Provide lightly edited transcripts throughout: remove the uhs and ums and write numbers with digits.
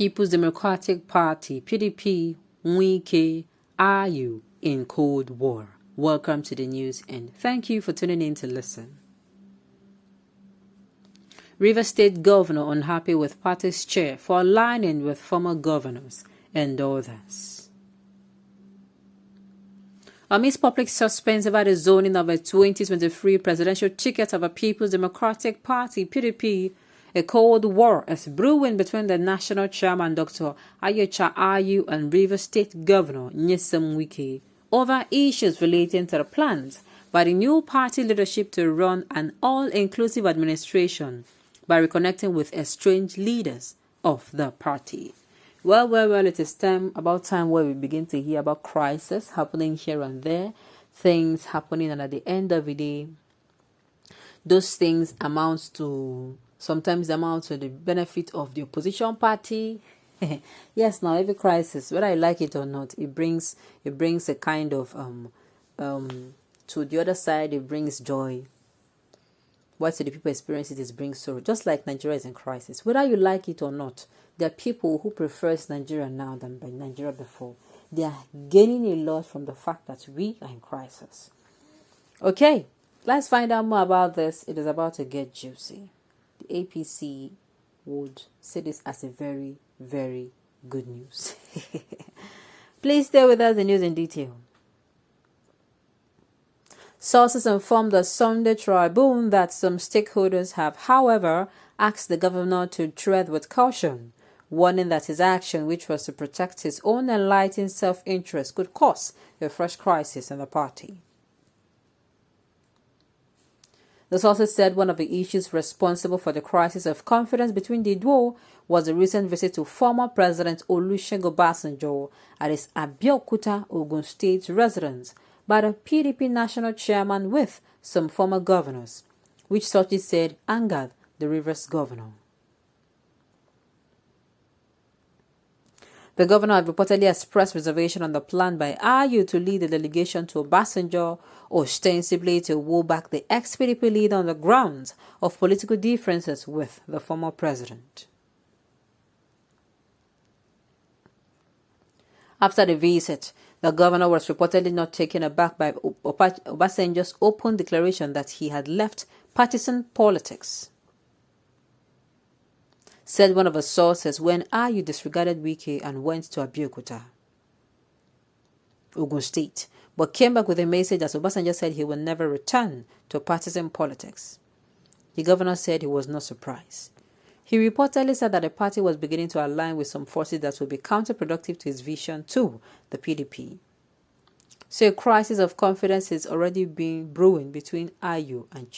People's Democratic Party, PDP, Wike, are you in Cold War? Welcome to the news and thank you for tuning in to listen. Rivers State Governor unhappy with party's chair for aligning with former governors and others. Amidst public suspense over the zoning of a 2023 presidential ticket of a People's Democratic Party, PDP, a cold war is brewing between the national chairman Dr. Ayocha Ayu and Rivers State Governor Nyesom Wike over issues relating to the plans by the new party leadership to run an all-inclusive administration by reconnecting with estranged leaders of the party. Well, it is about time where we begin to hear about crisis happening here and there, things happening, and at the end of the day, those things sometimes amount to the benefit of the opposition party. Yes, now every crisis, whether I like it or not, it brings a kind of to the other side, it brings joy. What do the people experience it brings sorrow. Just like Nigeria is in crisis, whether you like it or not, there are people who prefers Nigeria now than by Nigeria before. They are gaining a lot from the fact that we are in crisis. Okay, let's find out more about this. It is about to get juicy. The APC would say this as a very, very good news. Please stay with us, the news in detail. Sources informed the Sunday Tribune that some stakeholders have, however, asked the governor to tread with caution, warning that his action, which was to protect his own enlightened self-interest, could cause a fresh crisis in the party. The sources said one of the issues responsible for the crisis of confidence between the duo was the recent visit to former President Olusegun Obasanjo at his Abeokuta, Ogun State residence by the PDP national chairman with some former governors, which sources said angered the Rivers governor. The governor had reportedly expressed reservation on the plan by Ayu to lead the delegation to Obasanjo, ostensibly to woo back the ex-PDP leader on the grounds of political differences with the former president. After the visit, the governor was reportedly not taken aback by Obasanjo's open declaration that he had left partisan politics. Said one of the sources when Ayu disregarded Wike and went to Abeokuta, Ogun State, but came back with a message that Obasanjo said he would never return to partisan politics. The governor said he was not surprised. He reportedly said that the party was beginning to align with some forces that would be counterproductive to his vision to the PDP. So a crisis of confidence is already being brewing between Ayu and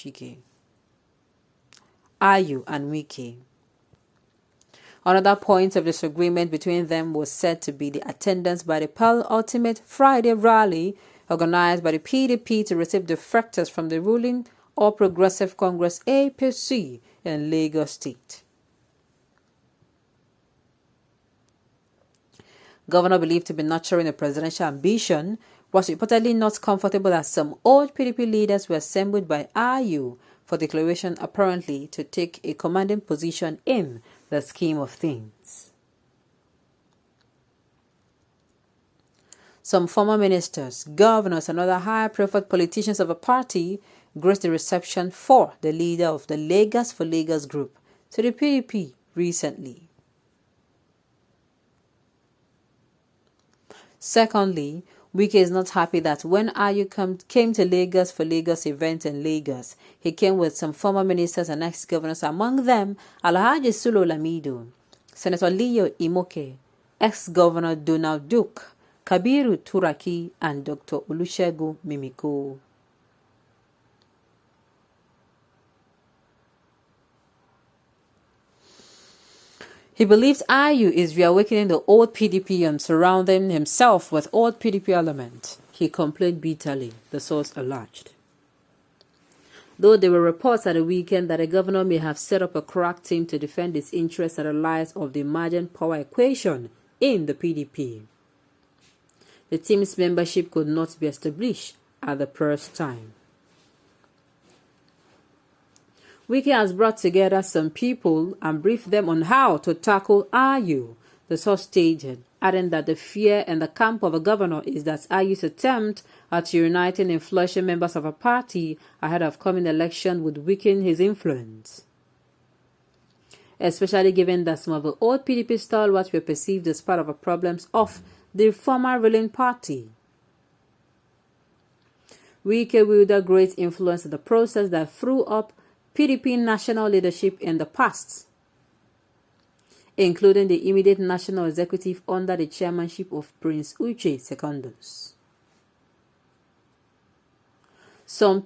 Wike. Another point of disagreement between them was said to be the attendance by the Pearl Ultimate Friday rally organized by the PDP to receive defectors from the ruling All Progressive Congress APC in Lagos State. Governor believed to be nurturing a presidential ambition was reportedly not comfortable as some old PDP leaders were assembled by Ayu for declaration, apparently to take a commanding position in the scheme of things. Some former ministers, governors, and other high-profile politicians of a party graced the reception for the leader of the Lagos for Lagos group to the PDP recently. Secondly, Wike is not happy that when Ayu came to Lagos for Lagos event in Lagos, he came with some former ministers and ex-governors, among them Alhaji Sulo Lamido, Senator Leo Imoke, ex-governor Donald Duke, Kabiru Turaki, and Dr. Olusegun Mimiko. He believes Ayu is reawakening the old PDP and surrounding himself with old PDP elements. He complained bitterly, the source alleged. Though there were reports at the weekend that the governor may have set up a crack team to defend his interests and the lies of the emergent power equation in the PDP. The team's membership could not be established at the first time. Wike has brought together some people and briefed them on how to tackle Ayu, the source stated, adding that the fear in the camp of a governor is that Ayu's attempt at uniting influential members of a party ahead of coming election would weaken his influence, especially given that some of the old PDP stalwarts were perceived as part of the problems of the former ruling party. Wike wielded great influence in the process that threw up PDP national leadership in the past, including the immediate national executive under the chairmanship of Prince Uche Secondus. Some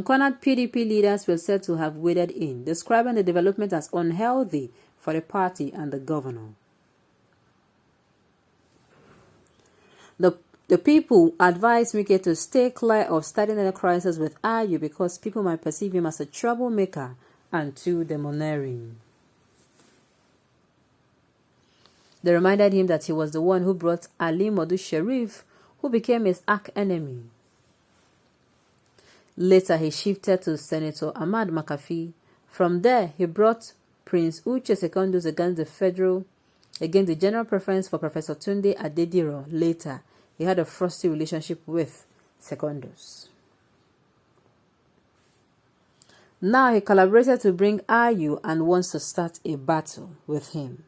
cornered PDP leaders were said to have waded in, describing the development as unhealthy for the party and the governor. The people advised Wike to stay clear of starting any crisis with Ayu because people might perceive him as a troublemaker and too domineering. They reminded him that he was the one who brought Ali Modu Sharif, who became his arch-enemy. Later, he shifted to Senator Ahmad Makafi. From there, he brought Prince Uche Secondus against the general preference for Professor Tunde Adediro. Later, he had a frosty relationship with Secondus. Now he collaborated to bring Ayu and wants to start a battle with him.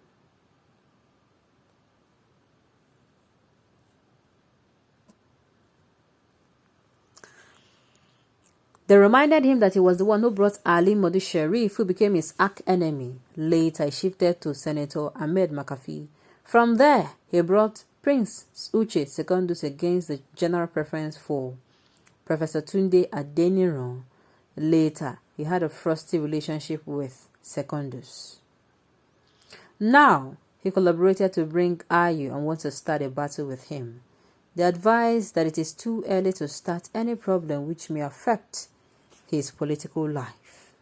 They reminded him that he was the one who brought Ali Modu Sharif, who became his arch-enemy. Later, he shifted to Senator Ahmed Makafi. From there, he brought Prince Uche Secondus against the general preference for Professor Tunde Adeniran. Later, he had a frosty relationship with Secondus. Now, he collaborated to bring Ayu and wants to start a battle with him. They advised that it is too early to start any problem which may affect his political life.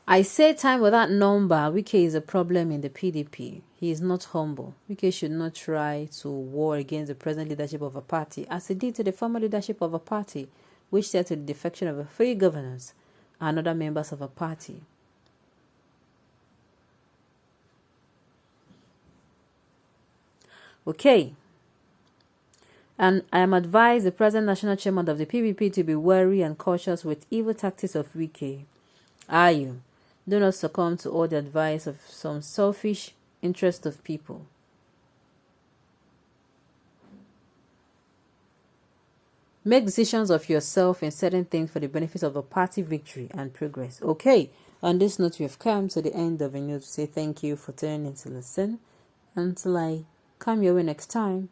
I say time without number, Wike is a problem in the PDP. He is not humble. Wike should not try to war against the present leadership of a party, as he did to the former leadership of a party, which led to the defection of 3 governors and other members of a party. Okay. And I am advised the present national chairman of the PDP to be wary and cautious with evil tactics of Wike. Ayu, do not succumb to all the advice of some selfish interest of people. Make decisions of yourself in certain things for the benefit of a party victory and progress. Okay, on this note, we have come to the end of the news to say thank you for tuning in to listen. Until I come your way next time,